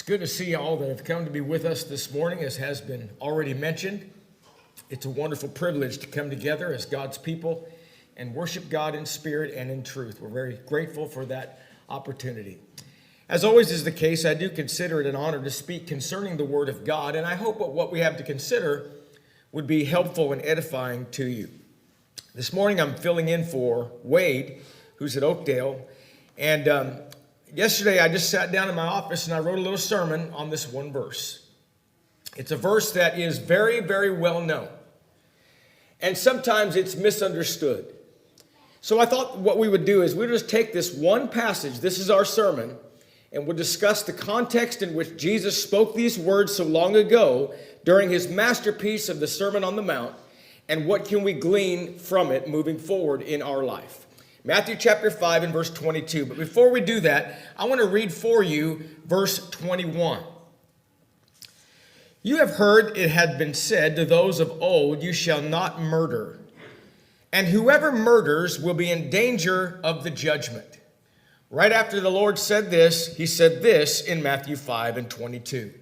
It's good to see all that have come to be with us this morning, as has been already mentioned. It's a wonderful privilege to come together as God's people and worship God in spirit and in truth. We're very grateful for that opportunity. As always is the case, I do consider it an honor to speak concerning the Word of God, and I hope that what we have to consider would be helpful and edifying to you. This morning I'm filling in for Wade, who's at Oakdale, and yesterday I just sat down in my office and I wrote a little sermon on this one verse. It's a verse that is very, very well known, and sometimes it's misunderstood. So I thought what we would do is we'd just take this one passage, this is our sermon, and we'll discuss the context in which Jesus spoke these words so long ago during his masterpiece of the Sermon on the Mount, and what can we glean from it moving forward in our life. Matthew chapter 5 and verse 22. But before we do that, I want to read for you verse 21. You have heard it had been said to those of old, you shall not murder, and whoever murders will be in danger of the judgment. Right after the Lord said this, he said this in Matthew 5 and 22.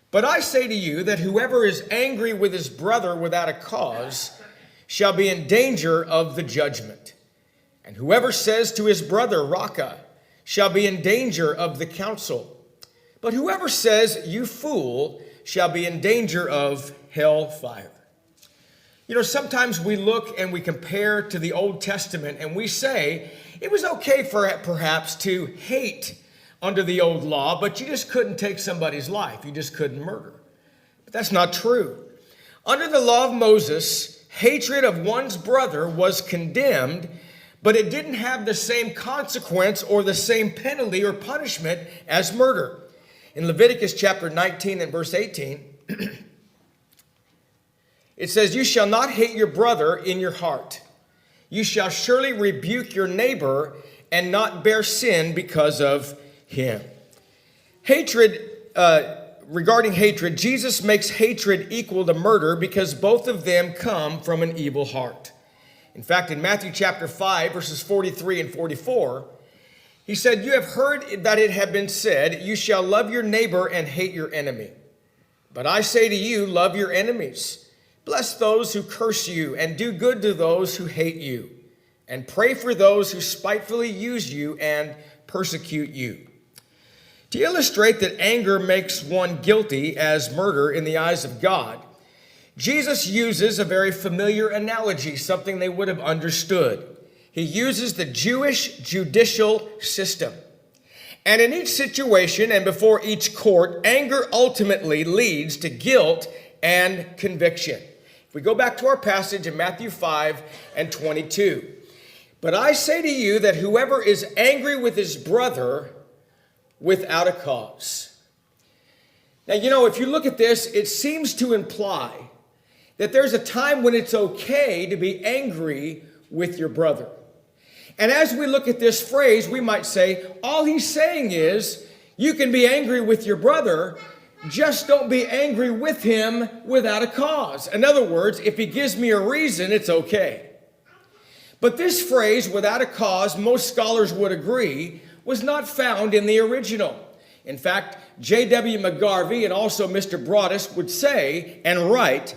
But I say to you that whoever is angry with his brother without a cause shall be in danger of the judgment. And whoever says to his brother, Raca, shall be in danger of the council. But whoever says, you fool, shall be in danger of hell fire. You know, sometimes we look and we compare to the Old Testament and we say it was okay for perhaps to hate under the old law, but you just couldn't take somebody's life. You just couldn't murder. But that's not true. Under the law of Moses, hatred of one's brother was condemned, but it didn't have the same consequence or the same penalty or punishment as murder. In Leviticus chapter 19 and verse 18, it says, you shall not hate your brother in your heart. You shall surely rebuke your neighbor and not bear sin because of him. Regarding hatred, Jesus makes hatred equal to murder because both of them come from an evil heart. In fact, in Matthew chapter 5, verses 43 and 44, he said, you have heard that it had been said, you shall love your neighbor and hate your enemy. But I say to you, love your enemies. Bless those who curse you and do good to those who hate you. And pray for those who spitefully use you and persecute you. To illustrate that anger makes one guilty as murder in the eyes of God, Jesus uses a very familiar analogy, something they would have understood. He uses the Jewish judicial system. And in each situation and before each court, anger ultimately leads to guilt and conviction. If we go back to our passage in Matthew 5 and 22. But I say to you that whoever is angry with his brother without a cause. Now, you know, if you look at this, it seems to imply that there's a time when it's okay to be angry with your brother. And as we look at this phrase, we might say, all he's saying is, you can be angry with your brother, just don't be angry with him without a cause. In other words, if he gives me a reason, it's okay. But this phrase, without a cause, most scholars would agree, was not found in the original. In fact, J.W. McGarvey and also Mr. Broadus would say and write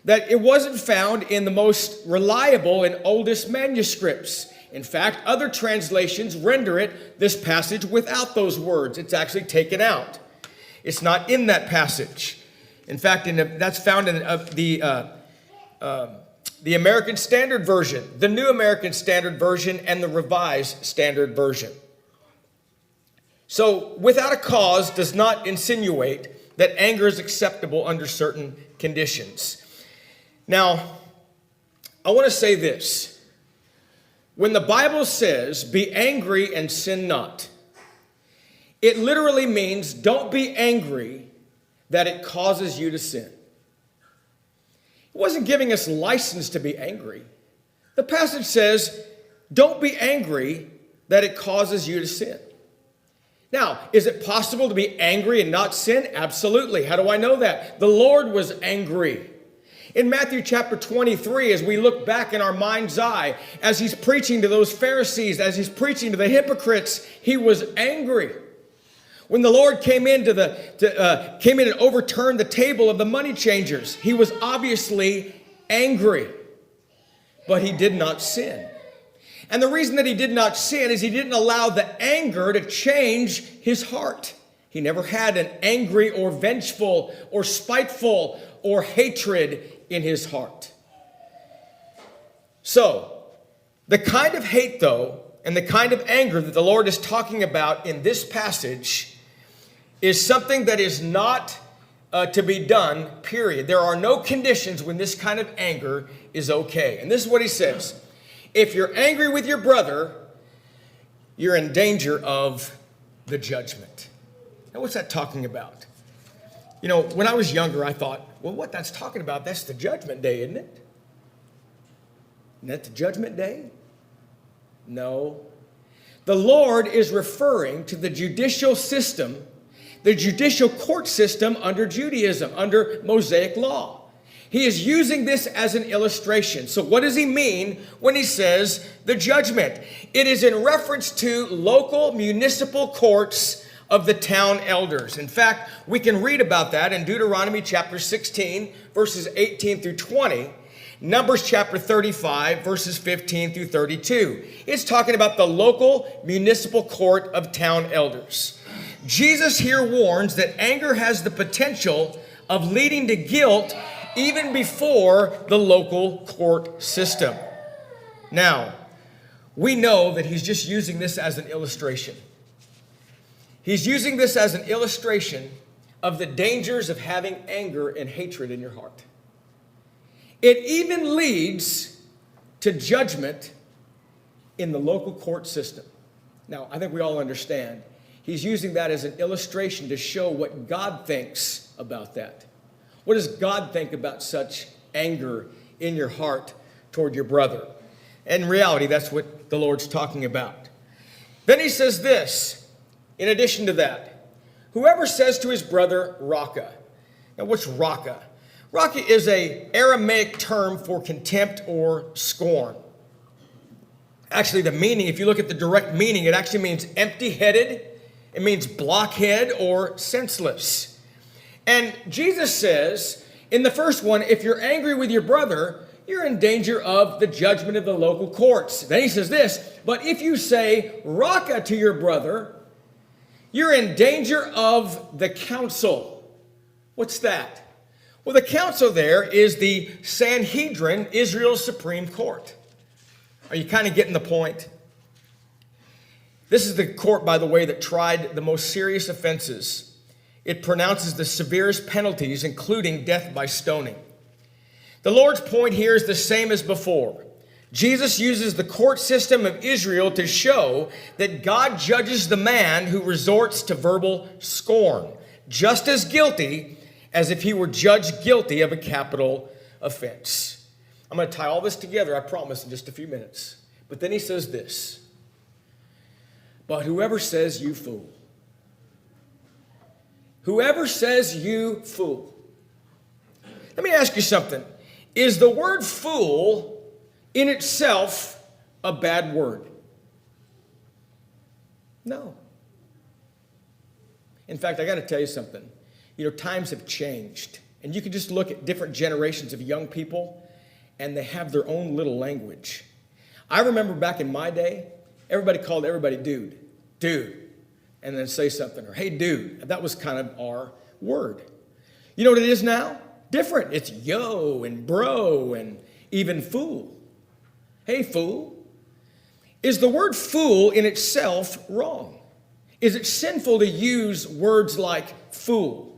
that it wasn't found in the most reliable and oldest manuscripts. In fact, other translations render this passage without those words. It's actually taken out. It's not in that passage. In fact, that's found in the American Standard Version, the New American Standard Version, and the Revised Standard Version. So, without a cause does not insinuate that anger is acceptable under certain conditions. Now, I want to say this. When the Bible says, be angry and sin not, it literally means don't be angry that it causes you to sin. It wasn't giving us license to be angry. The passage says, don't be angry that it causes you to sin. Now, is it possible to be angry and not sin? Absolutely. How do I know that? The Lord was angry. In Matthew chapter 23, as we look back in our mind's eye, as he's preaching to those Pharisees, as he's preaching to the hypocrites, he was angry. When the Lord came in and overturned the table of the money changers, he was obviously angry, but he did not sin. And the reason that he did not sin is he didn't allow the anger to change his heart. He never had an angry or vengeful or spiteful or hatred in his heart. So, the kind of hate, though, and the kind of anger that the Lord is talking about in this passage is something that is not to be done, period. There are no conditions when this kind of anger is okay. And this is what he says. If you're angry with your brother, you're in danger of the judgment. Now, what's that talking about? You know, when I was younger, I thought, well, what that's talking about, that's the judgment day, isn't it? Isn't that the judgment day? No. The Lord is referring to the judicial system, the judicial court system under Judaism, under Mosaic law. He is using this as an illustration. So what does he mean when he says the judgment? It is in reference to local municipal courts of the town elders. In fact, we can read about that in Deuteronomy chapter 16, verses 18 through 20. Numbers chapter 35, verses 15 through 32. It's talking about the local municipal court of town elders. Jesus here warns that anger has the potential of leading to guilt even before the local court system. Now, we know that he's just using this as an illustration. He's using this as an illustration of the dangers of having anger and hatred in your heart. It even leads to judgment in the local court system. Now, I think we all understand. He's using that as an illustration to show what God thinks about that. What does God think about such anger in your heart toward your brother? And in reality, that's what the Lord's talking about. Then he says this, in addition to that, whoever says to his brother, Raca. Now, what's Raca? Raca is an Aramaic term for contempt or scorn. Actually, the meaning, if you look at the direct meaning, it actually means empty-headed. It means blockhead or senseless. And Jesus says, in the first one, if you're angry with your brother, you're in danger of the judgment of the local courts. Then he says this, but if you say Raca to your brother, you're in danger of the council. What's that? Well, the council there is the Sanhedrin, Israel's Supreme Court. Are you kind of getting the point? This is the court, by the way, that tried the most serious offenses. It pronounces the severest penalties, including death by stoning. The Lord's point here is the same as before. Jesus uses the court system of Israel to show that God judges the man who resorts to verbal scorn, just as guilty as if he were judged guilty of a capital offense. I'm going to tie all this together, I promise, in just a few minutes. But then he says this, but whoever says you fool, whoever says you fool. Let me ask you something. Is the word fool in itself a bad word? No. In fact, I got to tell you something. You know, times have changed. And you can just look at different generations of young people, and they have their own little language. I remember back in my day, everybody called everybody dude, and then say something, or hey, dude. That was kind of our word. You know what it is now? Different. It's yo and bro and even fool. Hey, fool. Is the word fool in itself wrong? Is it sinful to use words like fool?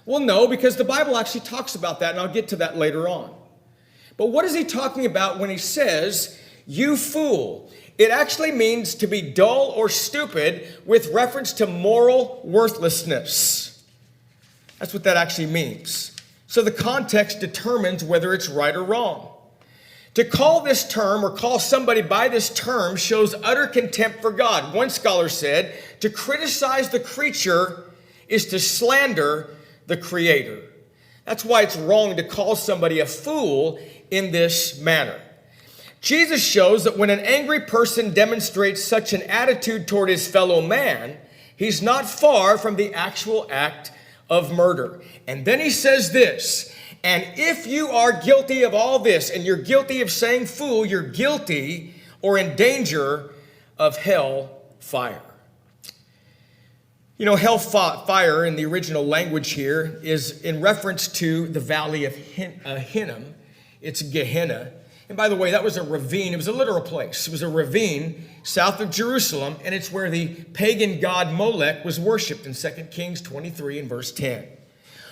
Well, no, because the Bible actually talks about that, and I'll get to that later on. But what is he talking about when he says, you fool? It actually means to be dull or stupid with reference to moral worthlessness. That's what that actually means. So the context determines whether it's right or wrong. To call this term or call somebody by this term shows utter contempt for God. One scholar said, to criticize the creature is to slander the Creator. That's why it's wrong to call somebody a fool in this manner. Jesus shows that when an angry person demonstrates such an attitude toward his fellow man, He's not far from the actual act of murder. And then he says this, and if you are guilty of all this, and you're guilty of saying fool, you're guilty or in danger of hell fire. You know, hell fire in the original language here is in reference to the valley of Hinnom. It's Gehenna. And by the way, that was a ravine. It was a literal place. It was a ravine south of Jerusalem, and it's where the pagan god Molech was worshipped in 2 Kings 23 and verse 10.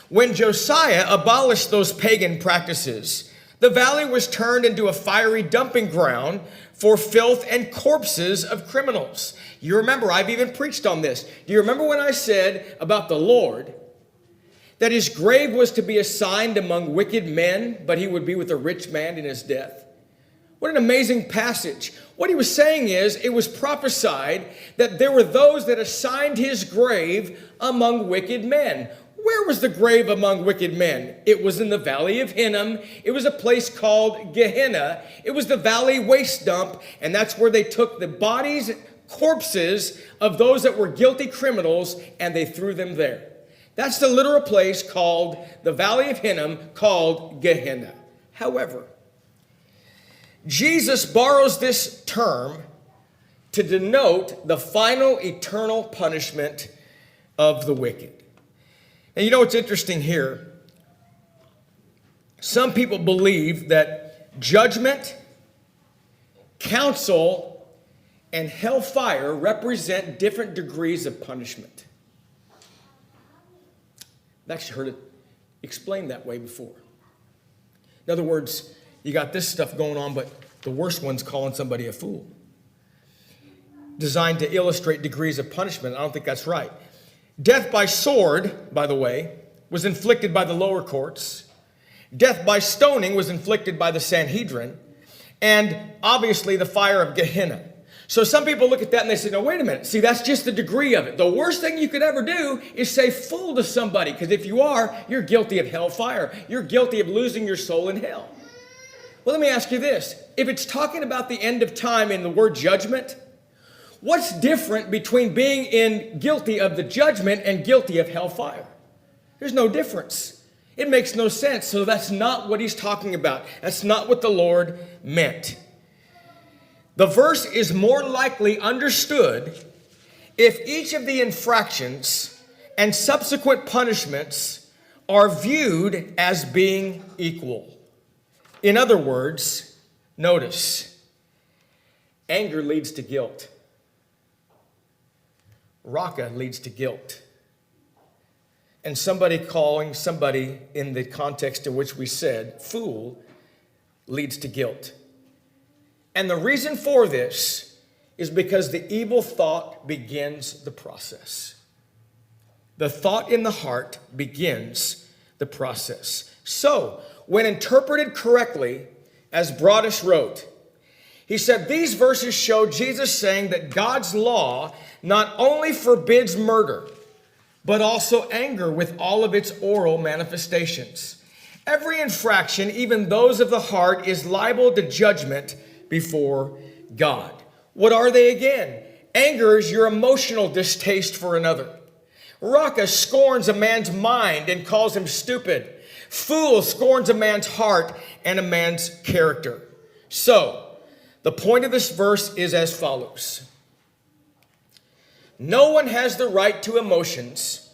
When Josiah abolished those pagan practices, the valley was turned into a fiery dumping ground for filth and corpses of criminals. You remember, I've even preached on this. Do you remember when I said about the Lord that his grave was to be assigned among wicked men, but he would be with a rich man in his death? What an amazing passage. What he was saying is, it was prophesied that there were those that assigned his grave among wicked men. Where was the grave among wicked men? It was in the valley of Hinnom. It was a place called Gehenna. It was the valley waste dump, and that's where they took the bodies, corpses of those that were guilty criminals, and they threw them there. That's the literal place called the valley of Hinnom, called Gehenna. However, Jesus borrows this term to denote the final eternal punishment of the wicked. And you know what's interesting here? Some people believe that judgment, counsel, and hellfire represent different degrees of punishment. I've actually heard it explained that way before. In other words, you got this stuff going on, but the worst one's calling somebody a fool. Designed to illustrate degrees of punishment. I don't think that's right. Death by sword, by the way, was inflicted by the lower courts. Death by stoning was inflicted by the Sanhedrin. And obviously the fire of Gehenna. So some people look at that and they say, no, wait a minute. See, that's just the degree of it. The worst thing you could ever do is say fool to somebody. Because if you are, you're guilty of hellfire. You're guilty of losing your soul in hell. Well, let me ask you this. If it's talking about the end of time in the word judgment, what's different between being guilty of the judgment and guilty of hellfire? There's no difference. It makes no sense. So that's not what he's talking about. That's not what the Lord meant. The verse is more likely understood if each of the infractions and subsequent punishments are viewed as being equal. In other words, notice, anger leads to guilt. Raca leads to guilt. And somebody calling somebody in the context in which we said, fool, leads to guilt. And the reason for this is because the evil thought begins the process. The thought in the heart begins the process. So, when interpreted correctly, as Broadus wrote, he said these verses show Jesus saying that God's law not only forbids murder, but also anger with all of its oral manifestations. Every infraction, even those of the heart, is liable to judgment before God. What are they again? Anger is your emotional distaste for another. Raca scorns a man's mind and calls him stupid. Fool scorns a man's heart and a man's character. So, the point of this verse is as follows. No one has the right to emotions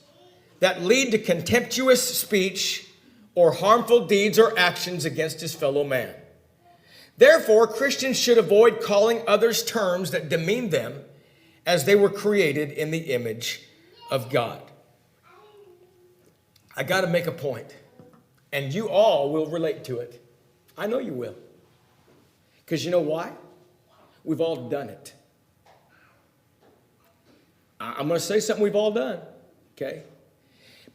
that lead to contemptuous speech or harmful deeds or actions against his fellow man. Therefore, Christians should avoid calling others terms that demean them, as they were created in the image of God. I got to make a point, and you all will relate to it. I know you will. Because you know why? We've all done it. I'm going to say something we've all done, okay?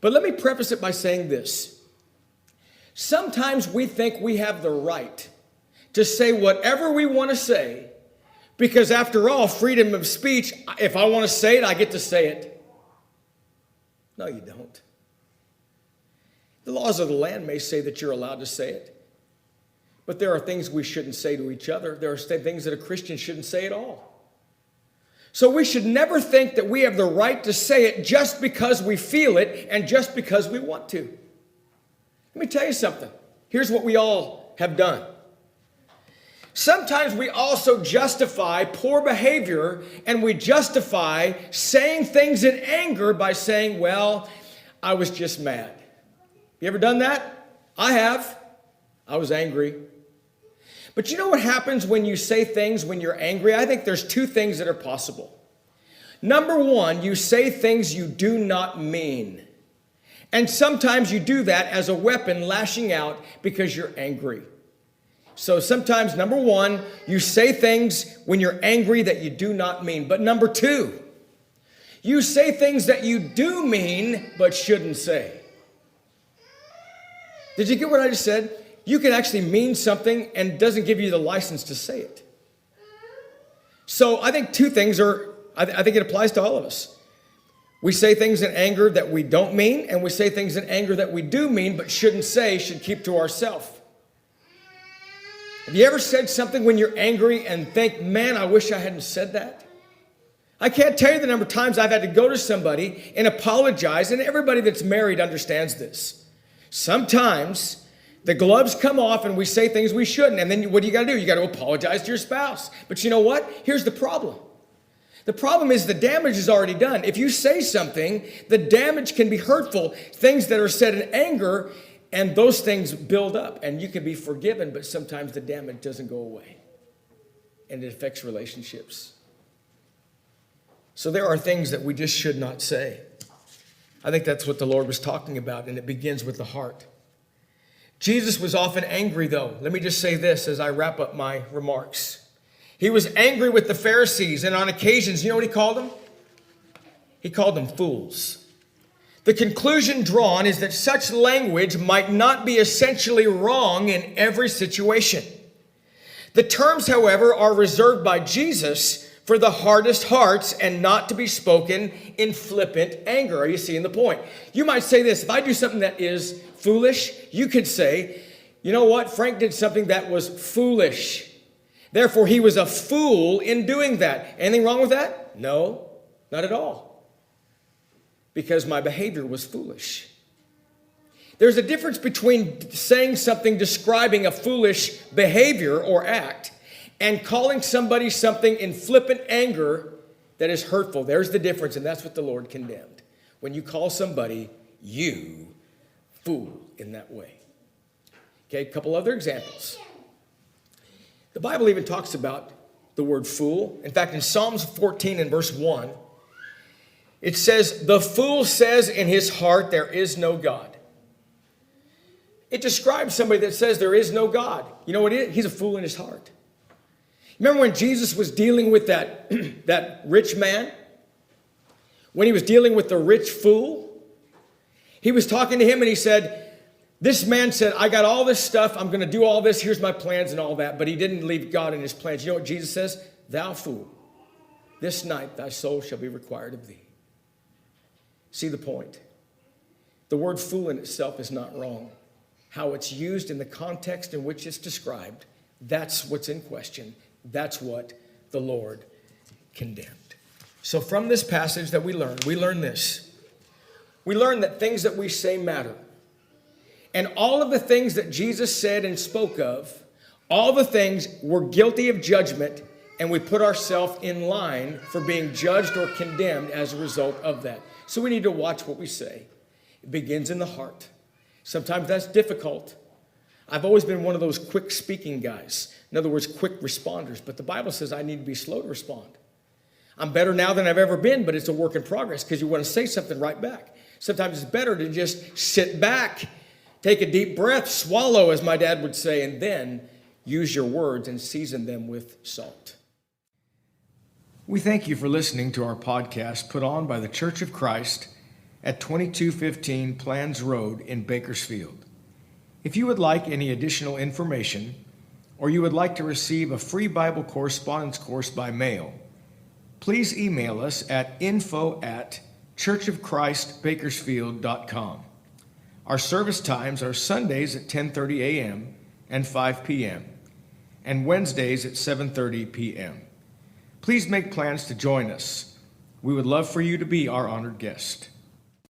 But let me preface it by saying this. Sometimes we think we have the right to say whatever we want to say, because after all, freedom of speech, if I want to say it, I get to say it. No, you don't. The laws of the land may say that you're allowed to say it, but there are things we shouldn't say to each other. There are things that a Christian shouldn't say at all. So we should never think that we have the right to say it just because we feel it and just because we want to. Let me tell you something. Here's what we all have done. Sometimes we also justify poor behavior, and we justify saying things in anger by saying, well, I was just mad. You ever done that? I have. I was angry. But you know what happens when you say things when you're angry? I think there's two things that are possible. Number one, you say things you do not mean. And sometimes you do that as a weapon, lashing out because you're angry. So sometimes, number one, you say things when you're angry that you do not mean. But number two, you say things that you do mean but shouldn't say. Did you get what I just said? You can actually mean something and it doesn't give you the license to say it. So I think two things I think it applies to all of us. We say things in anger that we don't mean, and we say things in anger that we do mean but shouldn't say, should keep to ourselves. Have you ever said something when you're angry and think, man, I wish I hadn't said that? I can't tell you the number of times I've had to go to somebody and apologize, and everybody that's married understands this. Sometimes the gloves come off and we say things we shouldn't, and then what do you got to do? You got to apologize to your spouse. But you know what? Here's the problem. The problem is the damage is already done. If you say something, the damage can be hurtful. Things that are said in anger, and those things build up, and you can be forgiven, but sometimes the damage doesn't go away, and it affects relationships. So there are things that we just should not say. I think that's what the Lord was talking about, and it begins with the heart. Jesus was often angry, though. Let me just say this as I wrap up my remarks. He was angry with the Pharisees, and on occasions, you know what he called them? He called them fools. The conclusion drawn is that such language might not be essentially wrong in every situation. The terms, however, are reserved by Jesus for the hardest hearts and not to be spoken in flippant anger. Are you seeing the point? You might say this, if I do something that is foolish, you could say, you know what? Frank did something that was foolish. Therefore, he was a fool in doing that. Anything wrong with that? No, not at all. Because my behavior was foolish. There's a difference between saying something describing a foolish behavior or act and calling somebody something in flippant anger that is hurtful. There's the difference, and that's what the Lord condemned. When you call somebody, you fool in that way. Okay, a couple other examples. The Bible even talks about the word fool. In fact, in Psalms 14 and verse 1, it says, the fool says in his heart, there is no God. It describes somebody that says there is no God. You know what it is? He's a fool in his heart. Remember when Jesus was dealing with that rich man? When he was dealing with the rich fool? He was talking to him and he said, this man said, I got all this stuff. I'm going to do all this. Here's my plans and all that. But he didn't leave God in his plans. You know what Jesus says? Thou fool, this night thy soul shall be required of thee. See the point? The word fool in itself is not wrong. How it's used in the context in which it's described, that's what's in question. That's what the Lord condemned. So from this passage that we learn this. We learn that things that we say matter. And all of the things that Jesus said and spoke of, all the things we're guilty of judgment, and we put ourselves in line for being judged or condemned as a result of that. So we need to watch what we say. It begins in the heart. Sometimes that's difficult. I've always been one of those quick speaking guys. In other words, quick responders. But the Bible says I need to be slow to respond. I'm better now than I've ever been, but it's a work in progress because you want to say something right back. Sometimes it's better to just sit back, take a deep breath, swallow, as my dad would say, and then use your words and season them with salt. We thank you for listening to our podcast put on by the Church of Christ at 2215 Plans Road in Bakersfield. If you would like any additional information, or you would like to receive a free Bible correspondence course by mail, please email us at info@churchofchristbakersfield.com. Our service times are Sundays at 10:30 a.m. and 5 p.m., and Wednesdays at 7:30 p.m. please make plans to join us. We would love for you to be our honored guest.